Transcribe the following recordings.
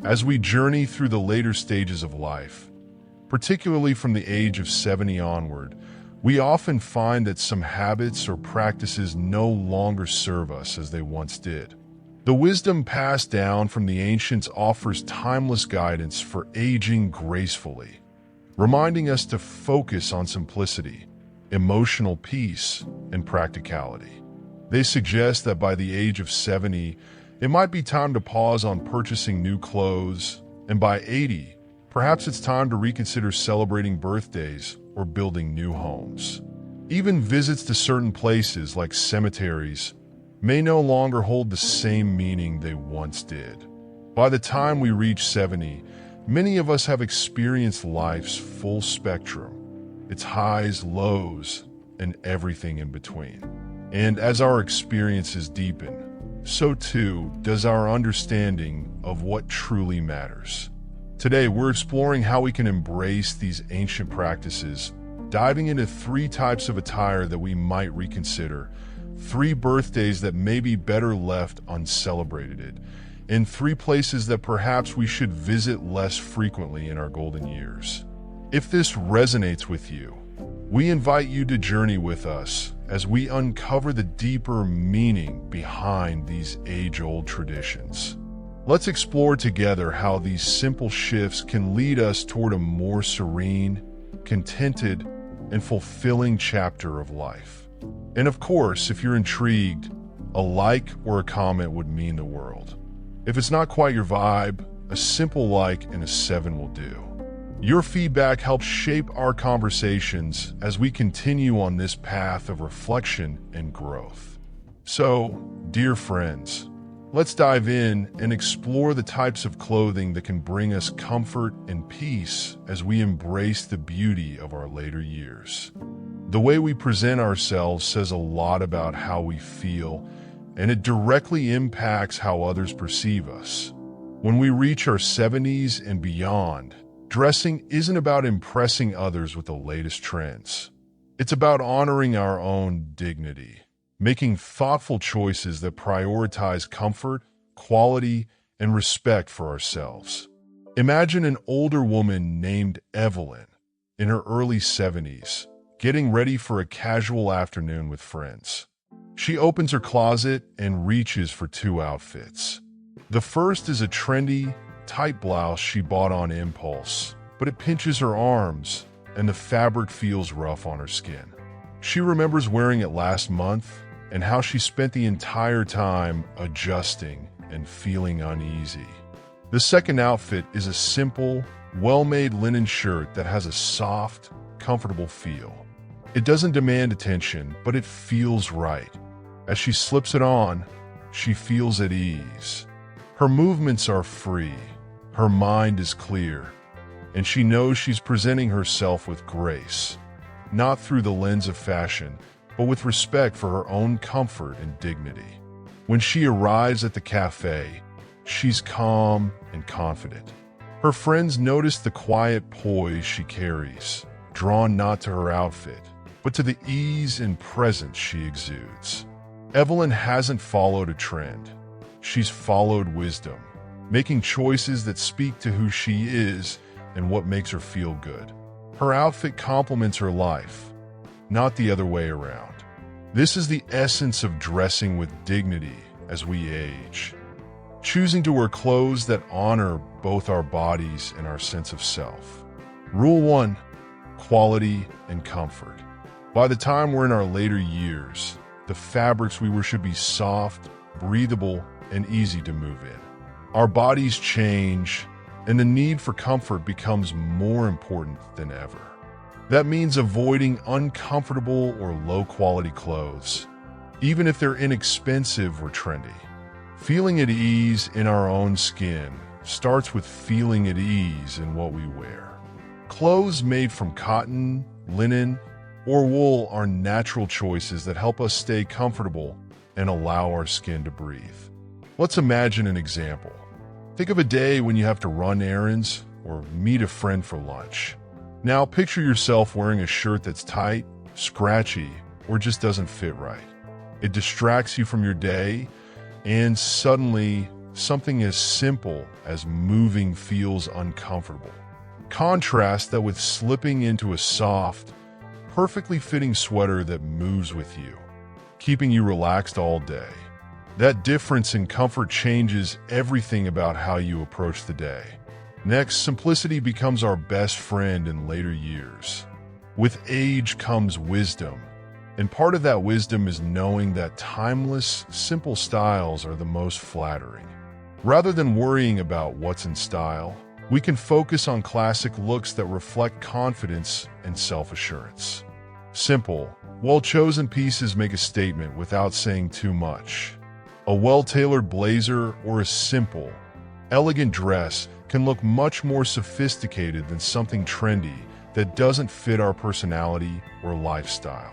As we journey through the later stages of life, particularly from the age of 70 onward, we often find that some habits or practices no longer serve us as they once did. The wisdom passed down from the ancients offers timeless guidance for aging gracefully, reminding us to focus on simplicity, emotional peace, and practicality. They suggest that by the age of 70, it might be time to pause on purchasing new clothes, and by 80, perhaps it's time to reconsider celebrating birthdays or building new homes. Even visits to certain places like cemeteries may no longer hold the same meaning they once did. By the time we reach 70, many of us have experienced life's full spectrum, its highs, lows, and everything in between. And as our experiences deepen, so too does our understanding of what truly matters. Today, we're exploring how we can embrace these ancient practices, diving into 3 types of attire that we might reconsider, 3 birthdays that may be better left uncelebrated, and 3 places that perhaps we should visit less frequently in our golden years. If this resonates with you, we invite you to journey with us as we uncover the deeper meaning behind these age-old traditions. Let's explore together how these simple shifts can lead us toward a more serene, contented, and fulfilling chapter of life. And of course, if you're intrigued, a like or a comment would mean the world. If it's not quite your vibe, a simple like and a 7 will do. Your feedback helps shape our conversations as we continue on this path of reflection and growth. So, dear friends, let's dive in and explore the types of clothing that can bring us comfort and peace as we embrace the beauty of our later years. The way we present ourselves says a lot about how we feel, and it directly impacts how others perceive us. When we reach our 70s and beyond, dressing isn't about impressing others with the latest trends. It's about honoring our own dignity, making thoughtful choices that prioritize comfort, quality, and respect for ourselves. Imagine an older woman named Evelyn, in her early 70s, getting ready for a casual afternoon with friends. She opens her closet and reaches for 2 outfits. The first is a trendy, tight blouse she bought on impulse, but it pinches her arms and the fabric feels rough on her skin. She remembers wearing it last month and how she spent the entire time adjusting and feeling uneasy. The second outfit is a simple, well-made linen shirt that has a soft, comfortable feel. It doesn't demand attention, but it feels right. As she slips it on, she feels at ease. Her movements are free. Her mind is clear, and she knows she's presenting herself with grace, not through the lens of fashion, but with respect for her own comfort and dignity. When she arrives at the cafe, she's calm and confident. Her friends notice the quiet poise she carries, drawn not to her outfit, but to the ease and presence she exudes. Evelyn hasn't followed a trend. She's followed wisdom, making choices that speak to who she is and what makes her feel good. Her outfit complements her life, not the other way around. This is the essence of dressing with dignity as we age, choosing to wear clothes that honor both our bodies and our sense of self. Rule 1, quality and comfort. By the time we're in our later years, the fabrics we wear should be soft, breathable, and easy to move in. Our bodies change, and the need for comfort becomes more important than ever. That means avoiding uncomfortable or low-quality clothes, even if they're inexpensive or trendy. Feeling at ease in our own skin starts with feeling at ease in what we wear. Clothes made from cotton, linen, or wool are natural choices that help us stay comfortable and allow our skin to breathe. Let's imagine an example. Think of a day when you have to run errands or meet a friend for lunch. Now picture yourself wearing a shirt that's tight, scratchy, or just doesn't fit right. It distracts you from your day, and suddenly something as simple as moving feels uncomfortable. Contrast that with slipping into a soft, perfectly fitting sweater that moves with you, keeping you relaxed all day. That difference in comfort changes everything about how you approach the day. Next, simplicity becomes our best friend in later years. With age comes wisdom, and part of that wisdom is knowing that timeless, simple styles are the most flattering. Rather than worrying about what's in style, we can focus on classic looks that reflect confidence and self-assurance. Simple, well-chosen pieces make a statement without saying too much. A well-tailored blazer or a simple, elegant dress can look much more sophisticated than something trendy that doesn't fit our personality or lifestyle.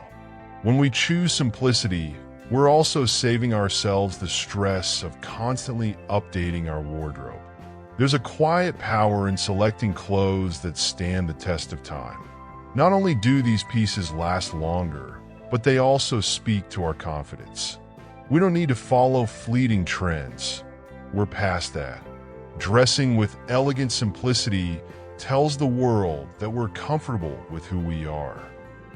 When we choose simplicity, we're also saving ourselves the stress of constantly updating our wardrobe. There's a quiet power in selecting clothes that stand the test of time. Not only do these pieces last longer, but they also speak to our confidence. We don't need to follow fleeting trends. We're past that. Dressing with elegant simplicity tells the world that we're comfortable with who we are.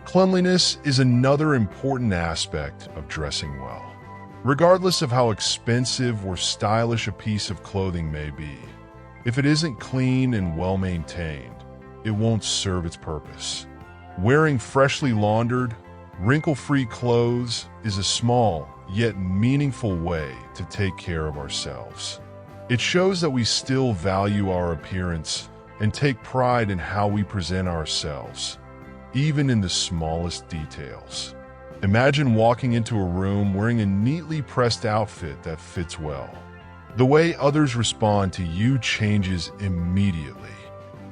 Cleanliness is another important aspect of dressing well. Regardless of how expensive or stylish a piece of clothing may be, if it isn't clean and well-maintained, it won't serve its purpose. Wearing freshly laundered, wrinkle-free clothes is a small yet meaningful way to take care of ourselves. It shows that we still value our appearance and take pride in how we present ourselves, even in the smallest details. Imagine walking into a room wearing a neatly pressed outfit that fits well. The way others respond to you changes immediately.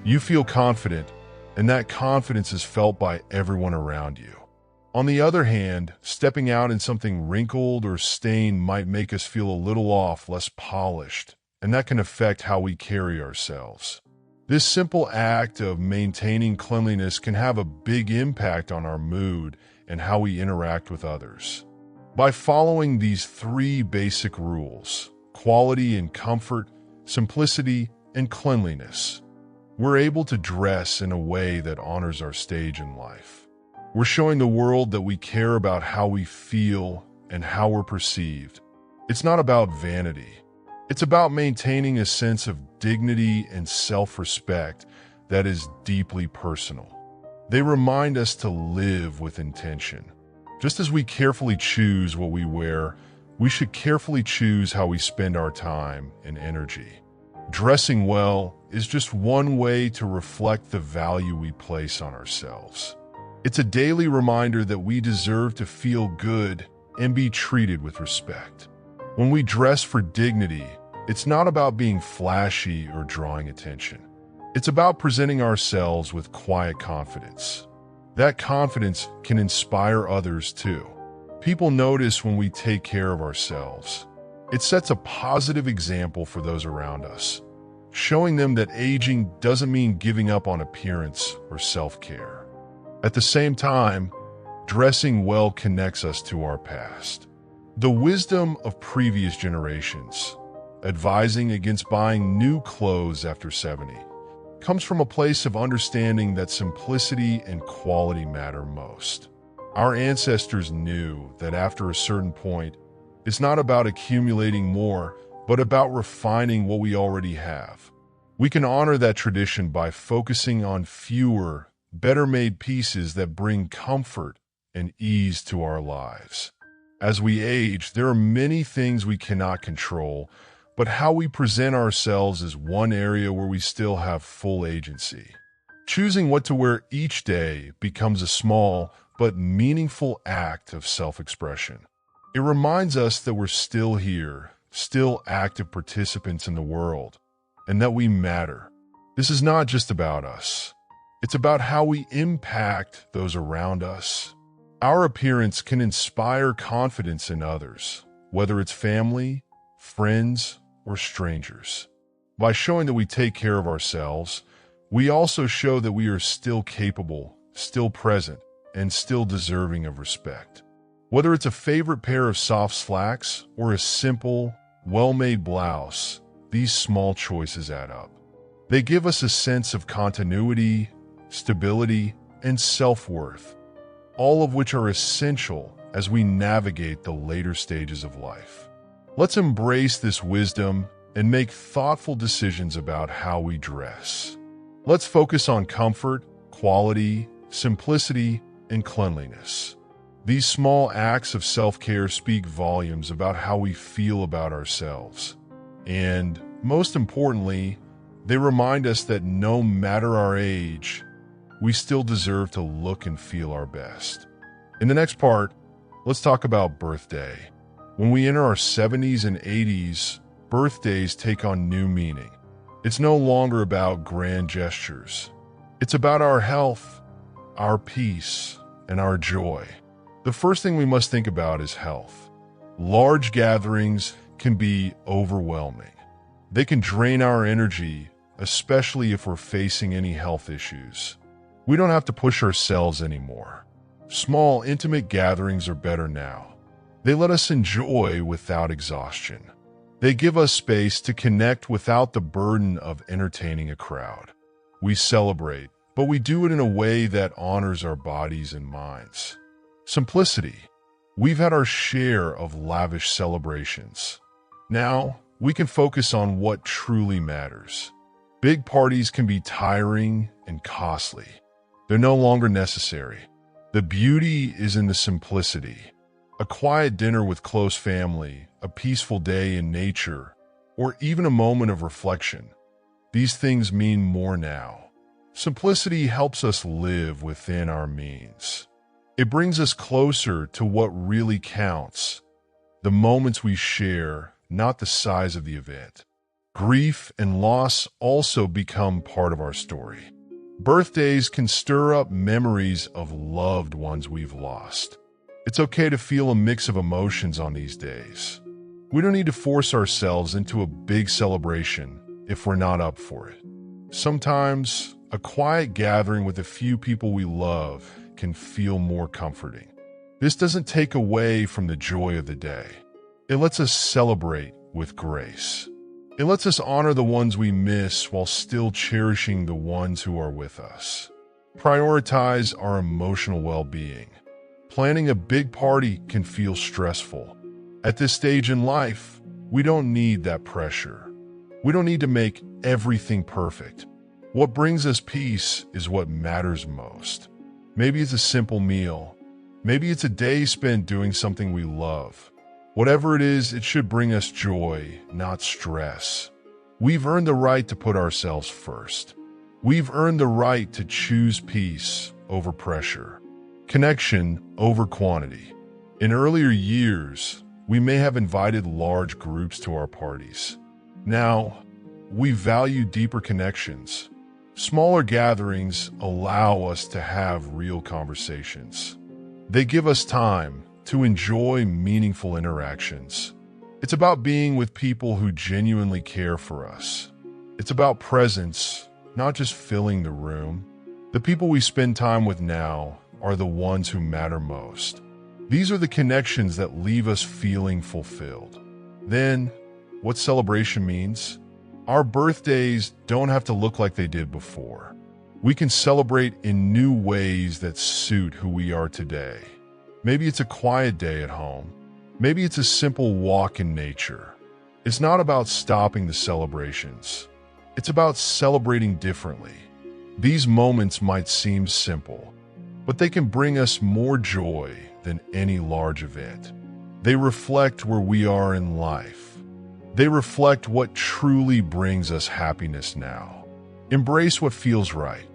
You feel confident, and that confidence is felt by everyone around you. On the other hand, stepping out in something wrinkled or stained might make us feel a little off, less polished, and that can affect how we carry ourselves. This simple act of maintaining cleanliness can have a big impact on our mood and how we interact with others. By following these three basic rules, quality and comfort, simplicity and cleanliness, we're able to dress in a way that honors our stage in life. We're showing the world that we care about how we feel and how we're perceived. It's not about vanity. It's about maintaining a sense of dignity and self-respect that is deeply personal. They remind us to live with intention. Just as we carefully choose what we wear, we should carefully choose how we spend our time and energy. Dressing well is just one way to reflect the value we place on ourselves. It's a daily reminder that we deserve to feel good and be treated with respect. When we dress for dignity, it's not about being flashy or drawing attention. It's about presenting ourselves with quiet confidence. That confidence can inspire others too. People notice when we take care of ourselves. It sets a positive example for those around us, showing them that aging doesn't mean giving up on appearance or self-care. At the same time, dressing well connects us to our past. The wisdom of previous generations, advising against buying new clothes after 70, comes from a place of understanding that simplicity and quality matter most. Our ancestors knew that after a certain point, it's not about accumulating more, but about refining what we already have. We can honor that tradition by focusing on fewer, better-made pieces that bring comfort and ease to our lives. As we age, there are many things we cannot control, but how we present ourselves is one area where we still have full agency. Choosing what to wear each day becomes a small but meaningful act of self-expression. It reminds us that we're still here, still active participants in the world, and that we matter. This is not just about us. It's about how we impact those around us. Our appearance can inspire confidence in others, whether it's family, friends, or strangers. By showing that we take care of ourselves, we also show that we are still capable, still present, and still deserving of respect. Whether it's a favorite pair of soft slacks or a simple, well-made blouse, these small choices add up. They give us a sense of continuity, stability, and self-worth, all of which are essential as we navigate the later stages of life. Let's embrace this wisdom and make thoughtful decisions about how we dress. Let's focus on comfort, quality, simplicity, and cleanliness. These small acts of self-care speak volumes about how we feel about ourselves. And, most importantly, they remind us that no matter our age, we still deserve to look and feel our best. In the next part, let's talk about birthday. When we enter our 70s and 80s, birthdays take on new meaning. It's no longer about grand gestures. It's about our health, our peace, and our joy. The first thing we must think about is health. Large gatherings can be overwhelming. They can drain our energy, especially if we're facing any health issues. We don't have to push ourselves anymore. Small, intimate gatherings are better now. They let us enjoy without exhaustion. They give us space to connect without the burden of entertaining a crowd. We celebrate, but we do it in a way that honors our bodies and minds. Simplicity. We've had our share of lavish celebrations. Now, we can focus on what truly matters. Big parties can be tiring and costly. They're no longer necessary. The beauty is in the simplicity. A quiet dinner with close family, a peaceful day in nature, or even a moment of reflection. These things mean more now. Simplicity helps us live within our means. It brings us closer to what really counts, the moments we share, not the size of the event. Grief and loss also become part of our story. Birthdays can stir up memories of loved ones we've lost. It's okay to feel a mix of emotions on these days. We don't need to force ourselves into a big celebration if we're not up for it. Sometimes, a quiet gathering with a few people we love can feel more comforting. This doesn't take away from the joy of the day. It lets us celebrate with grace. It lets us honor the ones we miss while still cherishing the ones who are with us. Prioritize our emotional well-being. Planning a big party can feel stressful. At this stage in life, we don't need that pressure. We don't need to make everything perfect. What brings us peace is what matters most. Maybe it's a simple meal. Maybe it's a day spent doing something we love. Whatever it is, it should bring us joy, not stress. We've earned the right to put ourselves first. We've earned the right to choose peace over pressure, connection over quantity. In earlier years, we may have invited large groups to our parties. Now, we value deeper connections. Smaller gatherings allow us to have real conversations. They give us time to enjoy meaningful interactions. It's about being with people who genuinely care for us. It's about presence, not just filling the room. The people we spend time with now are the ones who matter most. These are the connections that leave us feeling fulfilled. Then, what celebration means? Our birthdays don't have to look like they did before. We can celebrate in new ways that suit who we are today. Maybe it's a quiet day at home. Maybe it's a simple walk in nature. It's not about stopping the celebrations. It's about celebrating differently. These moments might seem simple, but they can bring us more joy than any large event. They reflect where we are in life. They reflect what truly brings us happiness now. Embrace what feels right.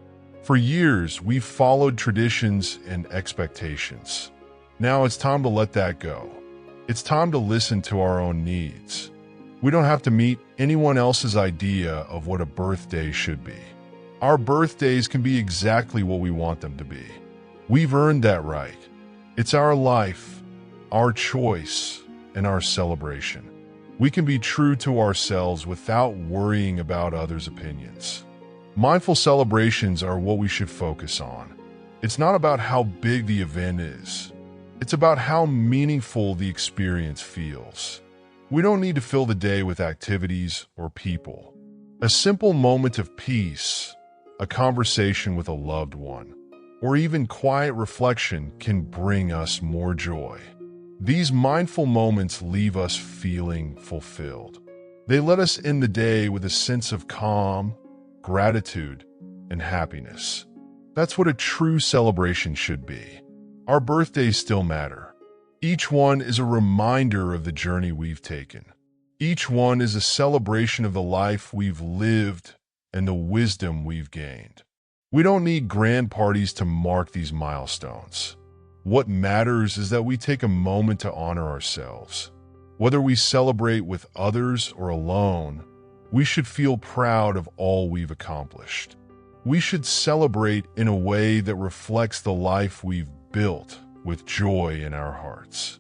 For years, we've followed traditions and expectations. Now it's time to let that go. It's time to listen to our own needs. We don't have to meet anyone else's idea of what a birthday should be. Our birthdays can be exactly what we want them to be. We've earned that right. It's our life, our choice, and our celebration. We can be true to ourselves without worrying about others' opinions. Mindful celebrations are what we should focus on. It's not about how big the event is. It's about how meaningful the experience feels. We don't need to fill the day with activities or people. A simple moment of peace, a conversation with a loved one, or even quiet reflection can bring us more joy. These mindful moments leave us feeling fulfilled. They let us end the day with a sense of calm, gratitude, and happiness. That's what a true celebration should be. Our birthdays still matter. Each one is a reminder of the journey we've taken. Each one is a celebration of the life we've lived and the wisdom we've gained. We don't need grand parties to mark these milestones. What matters is that we take a moment to honor ourselves. Whether we celebrate with others or alone, we should feel proud of all we've accomplished. We should celebrate in a way that reflects the life we've built with joy in our hearts.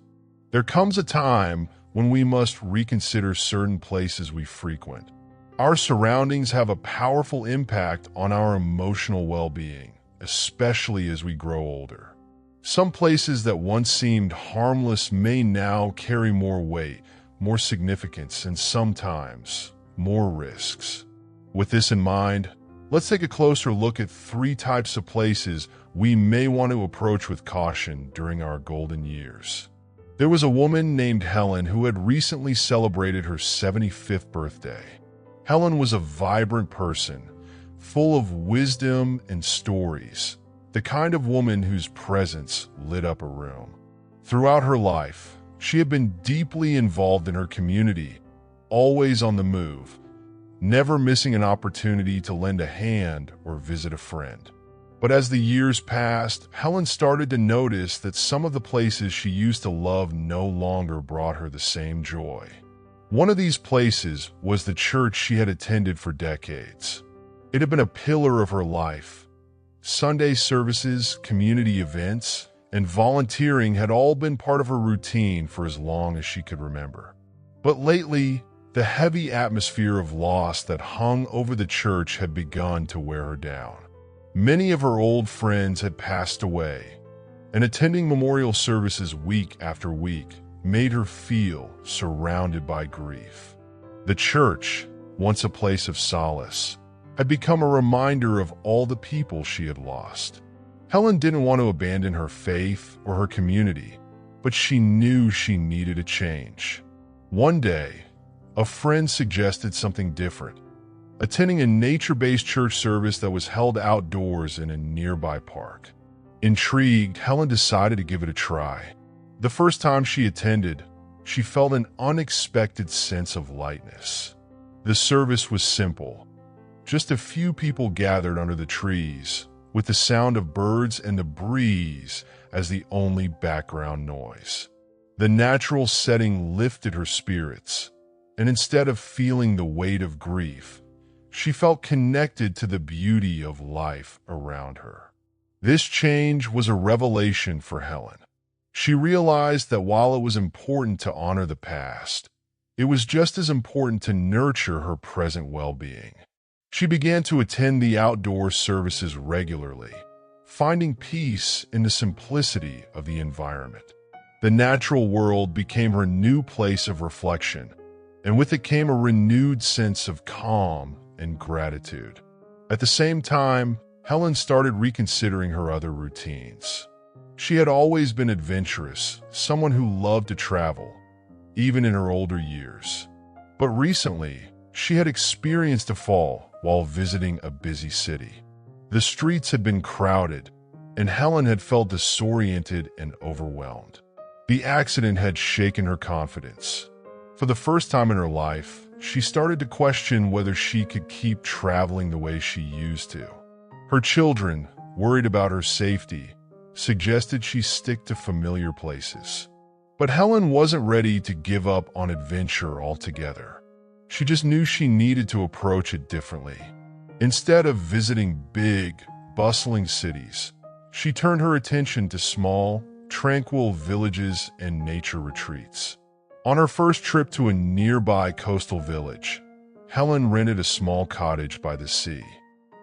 There comes a time when we must reconsider certain places we frequent. Our surroundings have a powerful impact on our emotional well-being, especially as we grow older. Some places that once seemed harmless may now carry more weight, more significance, and sometimes more risks. With this in mind, let's take a closer look at 3 types of places we may want to approach with caution during our golden years. There was a woman named Helen who had recently celebrated her 75th birthday. Helen was a vibrant person, full of wisdom and stories, the kind of woman whose presence lit up a room. Throughout her life, she had been deeply involved in her community, always on the move, never missing an opportunity to lend a hand or visit a friend. But as the years passed, Helen started to notice that some of the places she used to love no longer brought her the same joy. One of these places was the church she had attended for decades. It had been a pillar of her life. Sunday services, community events, and volunteering had all been part of her routine for as long as she could remember. But lately, the heavy atmosphere of loss that hung over the church had begun to wear her down. Many of her old friends had passed away, and attending memorial services week after week made her feel surrounded by grief. The church, once a place of solace, had become a reminder of all the people she had lost. Helen didn't want to abandon her faith or her community, but she knew she needed a change. One day, a friend suggested something different, attending a nature-based church service that was held outdoors in a nearby park. Intrigued, Helen decided to give it a try. The first time she attended, she felt an unexpected sense of lightness. The service was simple. Just a few people gathered under the trees, with the sound of birds and the breeze as the only background noise. The natural setting lifted her spirits, and instead of feeling the weight of grief, she felt connected to the beauty of life around her. This change was a revelation for Helen. She realized that while it was important to honor the past, it was just as important to nurture her present well-being. She began to attend the outdoor services regularly, finding peace in the simplicity of the environment. The natural world became her new place of reflection, and with it came a renewed sense of calm and gratitude. At the same time, Helen started reconsidering her other routines. She had always been adventurous, someone who loved to travel, even in her older years. But recently, she had experienced a fall while visiting a busy city. The streets had been crowded, and Helen had felt disoriented and overwhelmed. The accident had shaken her confidence. For the first time in her life, she started to question whether she could keep traveling the way she used to. Her children, worried about her safety, suggested she stick to familiar places. But Helen wasn't ready to give up on adventure altogether. She just knew she needed to approach it differently. Instead of visiting big, bustling cities, she turned her attention to small, tranquil villages and nature retreats. On her first trip to a nearby coastal village, Helen rented a small cottage by the sea.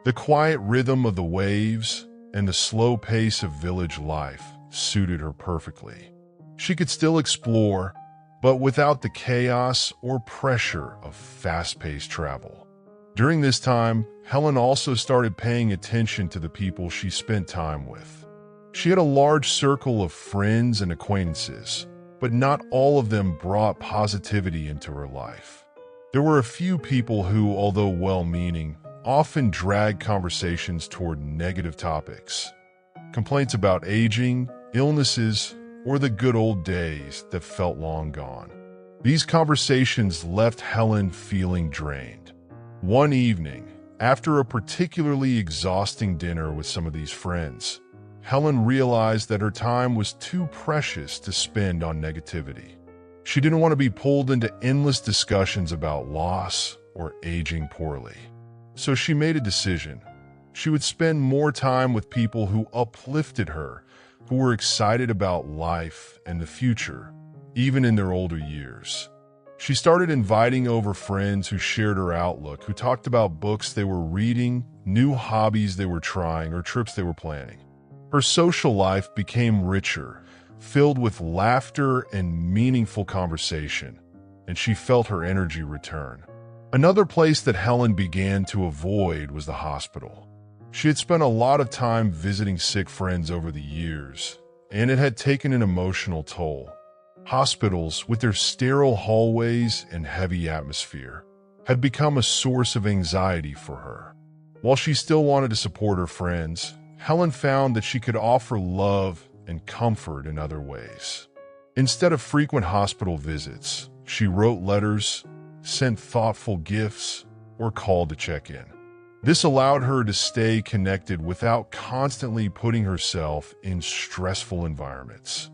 The quiet rhythm of the waves and the slow pace of village life suited her perfectly. She could still explore, but without the chaos or pressure of fast-paced travel. During this time, Helen also started paying attention to the people she spent time with. She had a large circle of friends and acquaintances, but not all of them brought positivity into her life. There were a few people who, although well-meaning, often dragged conversations toward negative topics. Complaints about aging, illnesses, or the good old days that felt long gone. These conversations left Helen feeling drained. One evening, after a particularly exhausting dinner with some of these friends, Helen realized that her time was too precious to spend on negativity. She didn't want to be pulled into endless discussions about loss or aging poorly. So she made a decision. She would spend more time with people who uplifted her, who were excited about life and the future, even in their older years. She started inviting over friends who shared her outlook, who talked about books they were reading, new hobbies they were trying, or trips they were planning. Her social life became richer, filled with laughter and meaningful conversation, and she felt her energy return. Another place that Helen began to avoid was the hospital. She had spent a lot of time visiting sick friends over the years, and it had taken an emotional toll. Hospitals, with their sterile hallways and heavy atmosphere, had become a source of anxiety for her. While she still wanted to support her friends, Helen found that she could offer love and comfort in other ways. Instead of frequent hospital visits, she wrote letters, sent thoughtful gifts, or called to check in. This allowed her to stay connected without constantly putting herself in stressful environments.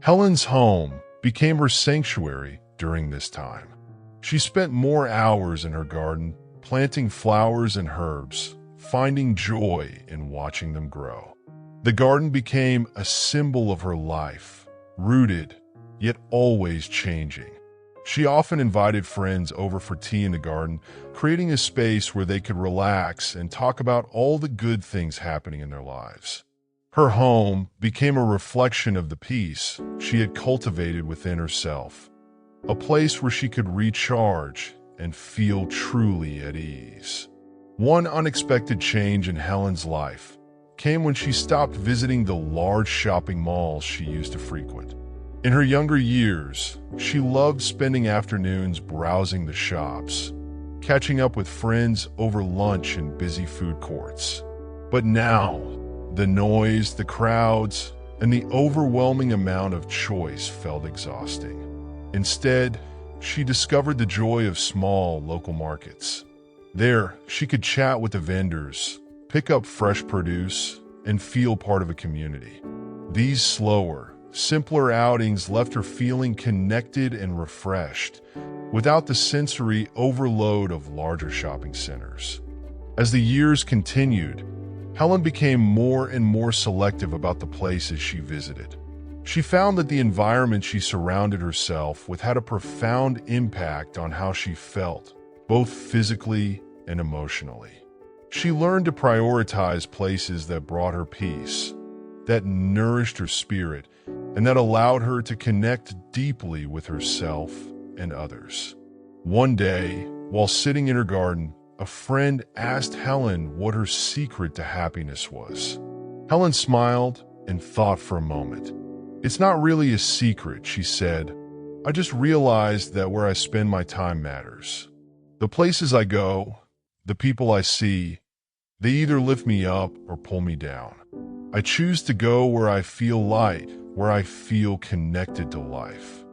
Helen's home became her sanctuary during this time. She spent more hours in her garden, planting flowers and herbs, finding joy in watching them grow. The garden became a symbol of her life, rooted, yet always changing. She often invited friends over for tea in the garden, creating a space where they could relax and talk about all the good things happening in their lives. Her home became a reflection of the peace she had cultivated within herself, a place where she could recharge and feel truly at ease. One unexpected change in Helen's life came when she stopped visiting the large shopping malls she used to frequent. In her younger years, she loved spending afternoons browsing the shops, catching up with friends over lunch in busy food courts. But now, the noise, the crowds, and the overwhelming amount of choice felt exhausting. Instead, she discovered the joy of small local markets. There, she could chat with the vendors, pick up fresh produce, and feel part of a community. These slower, simpler outings left her feeling connected and refreshed, without the sensory overload of larger shopping centers. As the years continued, Helen became more and more selective about the places she visited. She found that the environment she surrounded herself with had a profound impact on how she felt, both physically and emotionally. She learned to prioritize places that brought her peace, that nourished her spirit, and that allowed her to connect deeply with herself and others. One day, while sitting in her garden, a friend asked Helen what her secret to happiness was. Helen smiled and thought for a moment. "It's not really a secret," she said. "I just realized that where I spend my time matters. The places I go, the people I see, they either lift me up or pull me down. I choose to go where I feel light, where I feel connected to life."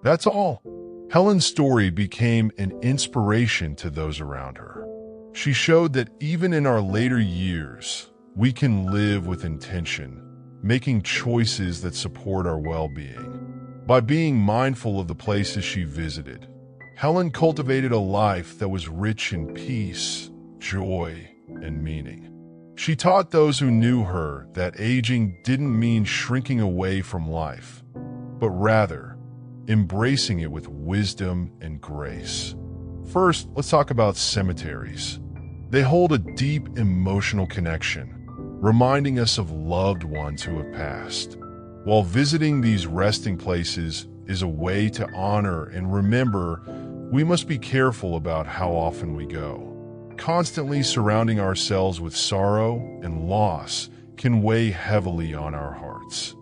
That's all. Helen's story became an inspiration to those around her. She showed that even in our later years, we can live with intention, making choices that support our well-being. By being mindful of the places she visited, Helen cultivated a life that was rich in peace, joy, and meaning. She taught those who knew her that aging didn't mean shrinking away from life, but rather embracing it with wisdom and grace. First, let's talk about cemeteries. They hold a deep emotional connection, reminding us of loved ones who have passed. While visiting these resting places, is a way to honor and remember we must be careful about how often we go. Constantly surrounding ourselves with sorrow and loss can weigh heavily on our hearts.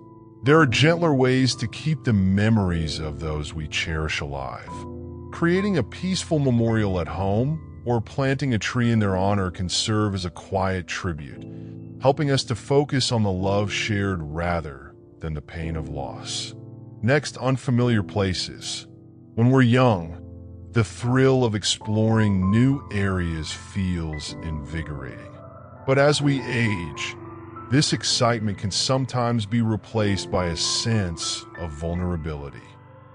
There are gentler ways to keep the memories of those we cherish alive. Creating a peaceful memorial at home or planting a tree in their honor can serve as a quiet tribute, helping us to focus on the love shared rather than the pain of loss. Next, unfamiliar places. When we're young, the thrill of exploring new areas feels invigorating. But as we age, this excitement can sometimes be replaced by a sense of vulnerability.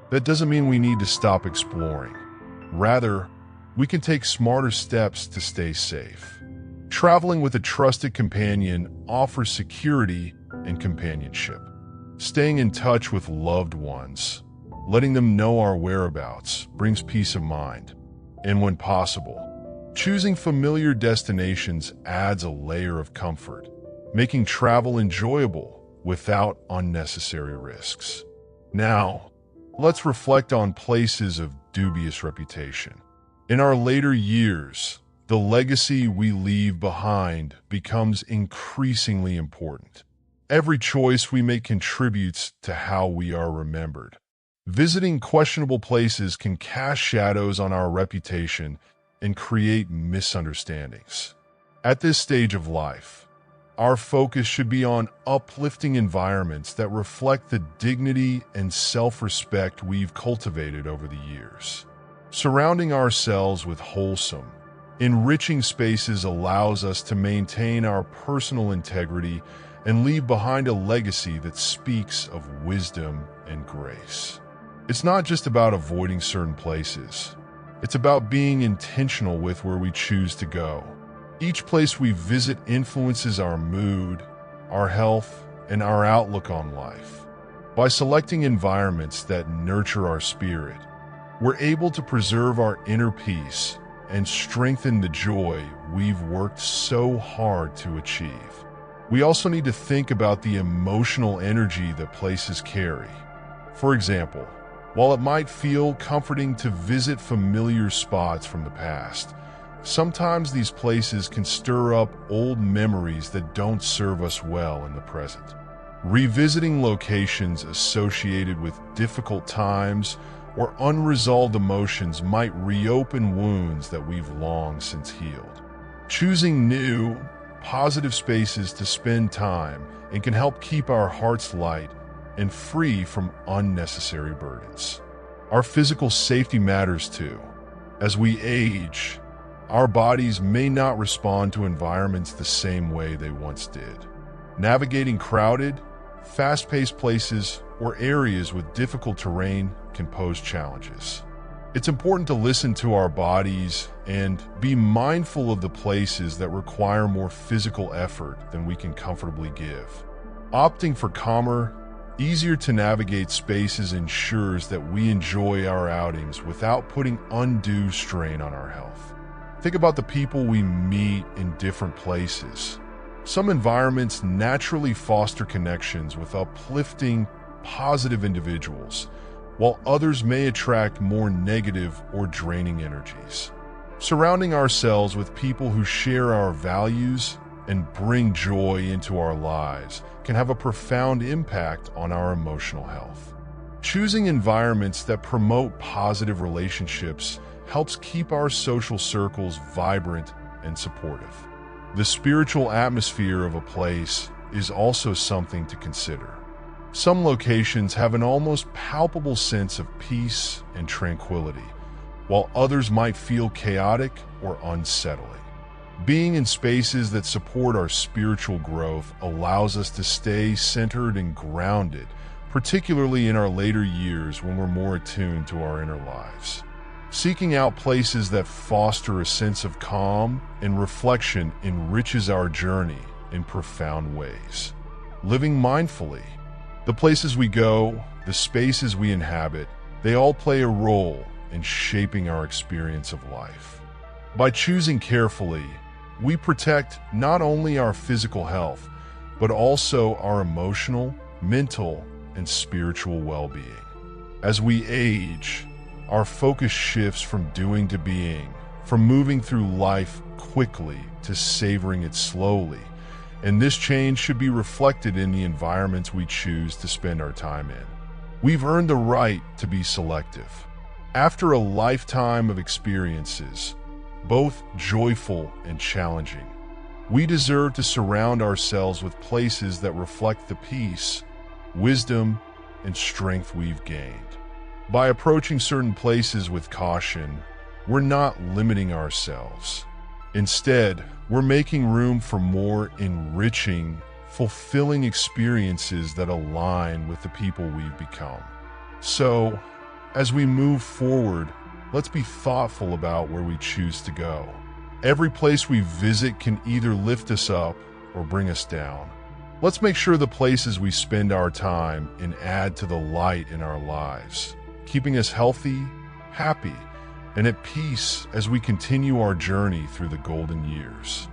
That doesn't mean we need to stop exploring. Rather, we can take smarter steps to stay safe. Traveling with a trusted companion offers security and companionship. Staying in touch with loved ones, letting them know our whereabouts, brings peace of mind. And when possible, choosing familiar destinations adds a layer of comfort, making travel enjoyable without unnecessary risks. Now, let's reflect on places of dubious reputation. In our later years, the legacy we leave behind becomes increasingly important. Every choice we make contributes to how we are remembered. Visiting questionable places can cast shadows on our reputation and create misunderstandings. At this stage of life, our focus should be on uplifting environments that reflect the dignity and self-respect we've cultivated over the years. Surrounding ourselves with wholesome, enriching spaces allows us to maintain our personal integrity and leave behind a legacy that speaks of wisdom and grace. It's not just about avoiding certain places. It's about being intentional with where we choose to go. Each place we visit influences our mood, our health, and our outlook on life. By selecting environments that nurture our spirit, we're able to preserve our inner peace and strengthen the joy we've worked so hard to achieve. We also need to think about the emotional energy that places carry. For example, while it might feel comforting to visit familiar spots from the past, sometimes these places can stir up old memories that don't serve us well in the present. Revisiting locations associated with difficult times or unresolved emotions might reopen wounds that we've long since healed. Choosing new, positive spaces to spend time and can help keep our hearts light and free from unnecessary burdens. Our physical safety matters too. As we age, our bodies may not respond to environments the same way they once did. Navigating crowded, fast-paced places or areas with difficult terrain can pose challenges. It's important to listen to our bodies and be mindful of the places that require more physical effort than we can comfortably give. Opting for calmer, easier to navigate spaces ensures that we enjoy our outings without putting undue strain on our health. Think about the people we meet in different places. Some environments naturally foster connections with uplifting, positive individuals, while others may attract more negative or draining energies. Surrounding ourselves with people who share our values and bring joy into our lives can have a profound impact on our emotional health. Choosing environments that promote positive relationships helps keep our social circles vibrant and supportive. The spiritual atmosphere of a place is also something to consider. Some locations have an almost palpable sense of peace and tranquility, while others might feel chaotic or unsettling. Being in spaces that support our spiritual growth allows us to stay centered and grounded, particularly in our later years when we're more attuned to our inner lives. Seeking out places that foster a sense of calm and reflection enriches our journey in profound ways. Living mindfully, the places we go, the spaces we inhabit, they all play a role in shaping our experience of life. By choosing carefully, we protect not only our physical health, but also our emotional, mental, and spiritual well-being. As we age, our focus shifts from doing to being, from moving through life quickly to savoring it slowly. And this change should be reflected in the environments we choose to spend our time in. We've earned the right to be selective. After a lifetime of experiences, both joyful and challenging, we deserve to surround ourselves with places that reflect the peace, wisdom, and strength we've gained. By approaching certain places with caution, we're not limiting ourselves. Instead, we're making room for more enriching, fulfilling experiences that align with the people we've become. So, as we move forward, let's be thoughtful about where we choose to go. Every place we visit can either lift us up or bring us down. Let's make sure the places we spend our time in add to the light in our lives, keeping us healthy, happy, and at peace as we continue our journey through the golden years.